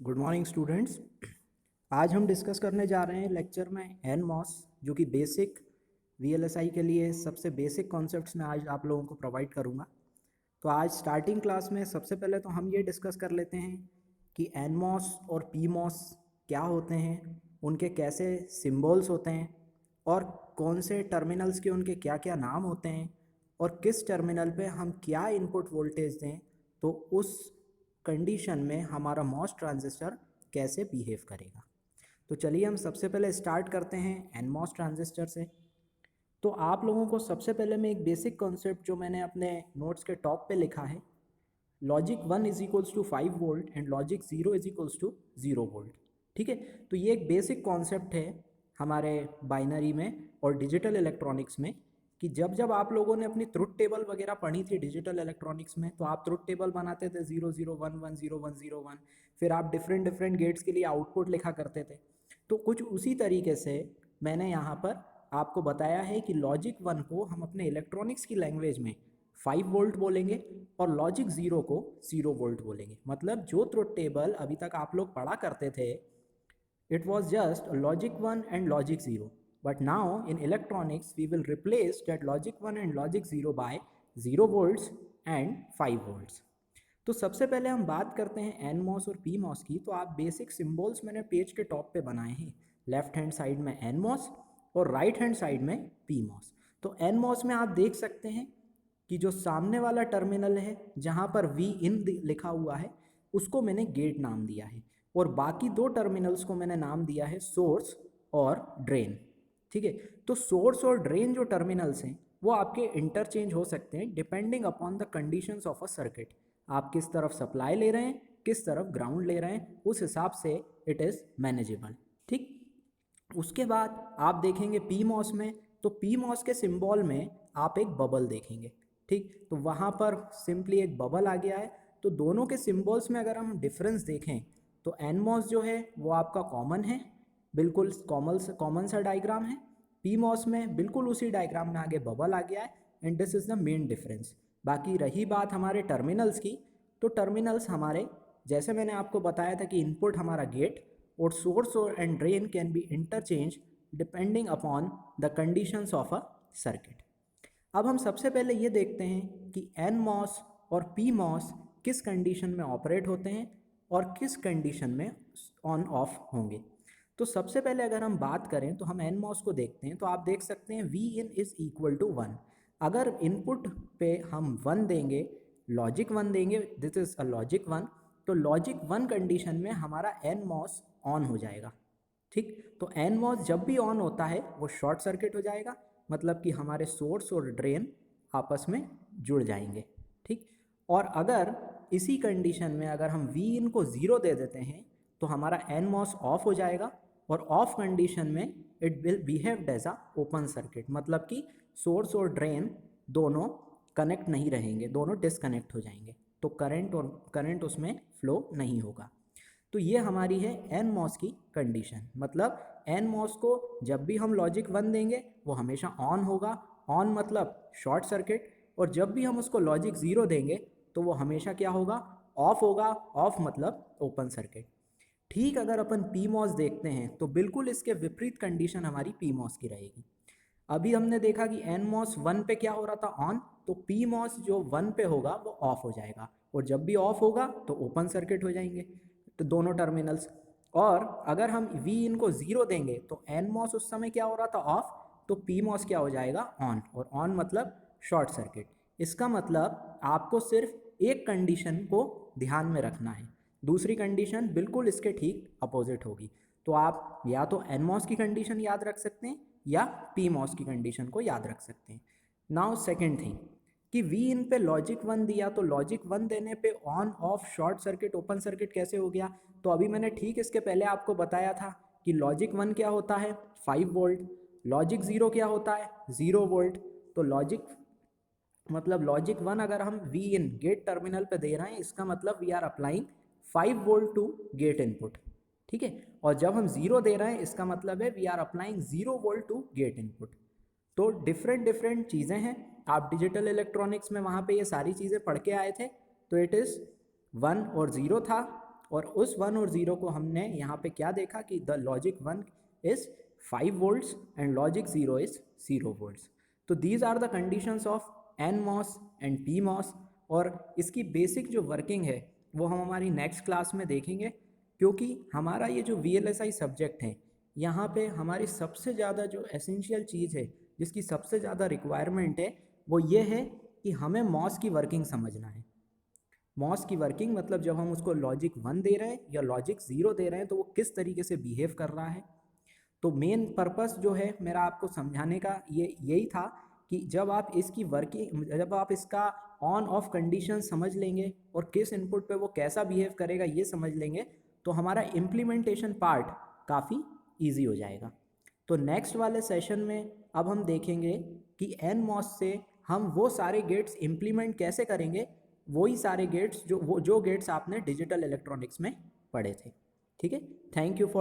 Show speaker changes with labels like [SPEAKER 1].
[SPEAKER 1] Good morning students. आज हम discuss करने जा रहे हैं लेक्चर में एनमॉस, जो कि बेसिक वीएलएसआई के लिए सबसे बेसिक कॉन्सेप्ट्स में आज आप लोगों को प्रोवाइड करूंगा। तो आज स्टार्टिंग क्लास में सबसे पहले तो हम ये डिस्कस कर लेते हैं कि एनमॉस और पीमॉस क्या होते हैं, उनके कैसे सिंबल्स होते हैं और कौन से टर्मिनल्स के उनके क्या क्या नाम होते हैं और किस टर्मिनल पे हम क्या इनपुट वोल्टेज दें तो उस कंडीशन में हमारा मॉस ट्रांजिस्टर कैसे बिहेव करेगा। तो चलिए हम सबसे पहले स्टार्ट करते हैं एनमॉस ट्रांजिस्टर से। तो आप लोगों को सबसे पहले मैं एक बेसिक कॉन्सेप्ट जो मैंने अपने नोट्स के टॉप पे लिखा है, logic 1 is equals to 5 volt and logic 0 is equals to 0 volt. ठीक है, तो ये एक बेसिक कॉन्सेप्ट है हमारे बाइनरी में और डिजिटल इलेक्ट्रॉनिक्स में कि जब जब आप लोगों ने अपनी ट्रुथ टेबल वगैरह पढ़ी थी डिजिटल इलेक्ट्रॉनिक्स में, तो आप ट्रुथ टेबल बनाते थे 0 0 1 1 0 1 0 1, फिर आप डिफरेंट डिफरेंट गेट्स के लिए आउटपुट लिखा करते थे। तो कुछ उसी तरीके से मैंने यहाँ पर आपको बताया है कि लॉजिक 1 को हम अपने इलेक्ट्रॉनिक्स की लैंग्वेज में 5 वोल्ट बोलेंगे और लॉजिक 0 को 0 वोल्ट बोलेंगे। मतलब जो ट्रुथ टेबल अभी तक आप लोग पढ़ा करते थे, it was just logic 1 and logic 0, but now in electronics we will replace that logic 1 and logic 0 by 0 volts and 5 volts। तो सबसे पहले हम बात करते हैं एनमॉस और पीमॉस की। तो आप बेसिक सिंबल्स मैंने पेज के टॉप पे बनाए हैं, लेफ्ट हैंड साइड में एनमॉस और राइट हैंड साइड में पीमॉस। तो एनमॉस में आप देख सकते हैं कि जो सामने वाला टर्मिनल है जहाँ पर वी इन लिखा हुआ है उसको मैंने गेट नाम दिया है और बाकी दो टर्मिनल्स को मैंने नाम दिया है सोर्स और ड्रेन। ठीक है, तो सोर्स और ड्रेन जो टर्मिनल्स हैं वो आपके इंटरचेंज हो सकते हैं depending upon the conditions of a circuit. आप किस तरफ सप्लाई ले रहे हैं, किस तरफ ग्राउंड ले रहे हैं, उस हिसाब से इट इज़ मैनेजेबल। ठीक, उसके बाद आप देखेंगे पीमॉस में, तो पीमॉस के सिंबल में आप एक बबल देखेंगे। ठीक, तो वहाँ पर सिंपली एक बबल आ गया है। तो दोनों के सिंबल्स में अगर हम डिफरेंस देखें तो एनमॉस जो है वो आपका कॉमन है, बिल्कुल कॉमन सा डायग्राम है। पीमॉस में बिल्कुल उसी डायग्राम में आगे बबल आ गया है and this is the main difference. बाकी रही बात हमारे टर्मिनल्स की, तो टर्मिनल्स हमारे जैसे मैंने आपको बताया था कि इनपुट हमारा गेट और सोर्स और and drain can be interchange depending upon the conditions of a circuit. अब हम सबसे पहले ये देखते हैं कि एन मॉस और पी मॉस किस कंडीशन में ऑपरेट होते हैं और किस कंडीशन में ऑन ऑफ होंगे। तो सबसे पहले अगर हम बात करें तो हम एन मॉस को देखते हैं, तो आप देख सकते हैं V in is equal to 1। अगर इनपुट पे हम 1 देंगे, लॉजिक 1 देंगे, दिस इज अ लॉजिक 1, तो लॉजिक 1 कंडीशन में हमारा एन मॉस ऑन हो जाएगा। ठीक, तो एन मॉस जब भी ऑन होता है वो शॉर्ट सर्किट हो जाएगा, मतलब कि हमारे सोर्स और ड्रेन आपस में जुड़ जाएंगे। ठीक, और अगर इसी कंडीशन में अगर हम वी इन को 0 दे देते हैं तो हमारा एन मॉस ऑफ हो जाएगा और ऑफ कंडीशन में it will behave as a open circuit, मतलब कि सोर्स और ड्रेन दोनों कनेक्ट नहीं रहेंगे, दोनों डिसकनेक्ट हो जाएंगे, तो करंट उसमें फ्लो नहीं होगा। तो ये हमारी है एन मॉस की कंडीशन। मतलब एन मॉस को जब भी हम लॉजिक 1 देंगे वो हमेशा ऑन होगा, ऑन मतलब शॉर्ट सर्किट, और जब भी हम उसको लॉजिक 0 देंगे तो वो हमेशा क्या होगा, ऑफ होगा, ऑफ मतलब ओपन सर्किट। ठीक, अगर अपन पी मॉस देखते हैं तो बिल्कुल इसके विपरीत कंडीशन हमारी पी मॉस की रहेगी। अभी हमने देखा कि एन मॉस 1 पे क्या हो रहा था, ऑन, तो पी मॉस जो 1 पे होगा वो ऑफ हो जाएगा, और जब भी ऑफ होगा तो ओपन सर्किट हो जाएंगे तो दोनों टर्मिनल्स। और अगर हम वी इनको 0 देंगे तो एन मॉस उस समय क्या हो रहा था, ऑफ, तो पी मॉस क्या हो जाएगा, ऑन, और ऑन मतलब शॉर्ट सर्किट। इसका मतलब आपको सिर्फ एक कंडीशन को ध्यान में रखना है, दूसरी कंडीशन बिल्कुल इसके ठीक अपोजिट होगी। तो आप या तो एन मॉस की कंडीशन याद रख सकते हैं या पी मॉस की कंडीशन को याद रख सकते हैं। नाउ सेकेंड थिंग कि वी इन पे लॉजिक 1 दिया, तो लॉजिक 1 देने पे on off short circuit open circuit कैसे हो गया। तो अभी मैंने ठीक इसके पहले आपको बताया था कि लॉजिक 1 क्या होता है, 5 वोल्ट, लॉजिक 0 क्या होता है, 0 वोल्ट। तो लॉजिक मतलब लॉजिक 1 अगर हम वी इन गेट टर्मिनल पे दे रहे हैं, इसका मतलब we are applying 5 volt to gate input. ठीक है, और जब हम 0 दे रहे हैं इसका मतलब है we are applying 0 volt to gate input. तो डिफरेंट डिफरेंट चीज़ें हैं, आप डिजिटल इलेक्ट्रॉनिक्स में वहाँ पे ये सारी चीज़ें पढ़ के आए थे। तो इट इज़ 1 और 0 था, और उस 1 और 0 को हमने यहाँ पे क्या देखा कि the logic 1 is 5 volts and logic 0 is 0 volts. तो these are the conditions of NMOS and PMOS। और इसकी बेसिक जो वर्किंग है वो हम हमारी नेक्स्ट क्लास में देखेंगे, क्योंकि हमारा ये जो VLSI सब्जेक्ट है यहाँ पे हमारी सबसे ज़्यादा जो एसेंशियल चीज़ है, जिसकी सबसे ज़्यादा रिक्वायरमेंट है, वो ये है कि हमें मॉस की वर्किंग समझना है। मॉस की वर्किंग मतलब जब हम उसको लॉजिक 1 दे रहे हैं या लॉजिक 0 दे रहे हैं तो वो किस तरीके से बिहेव कर रहा है। तो मेन पर्पस जो है मेरा आपको समझाने का ये यही था कि जब आप इसकी वर्किंग, जब आप इसका ऑन ऑफ कंडीशन समझ लेंगे और किस इनपुट पे वो कैसा बिहेव करेगा ये समझ लेंगे, तो हमारा इम्प्लीमेंटेशन पार्ट काफ़ी ईजी हो जाएगा। तो नेक्स्ट वाले सेशन में अब हम देखेंगे कि NMOS से हम वो सारे गेट्स इम्प्लीमेंट कैसे करेंगे, वही सारे गेट्स जो गेट्स आपने डिजिटल इलेक्ट्रॉनिक्स में पढ़े थे। ठीक है, थैंक यू फॉर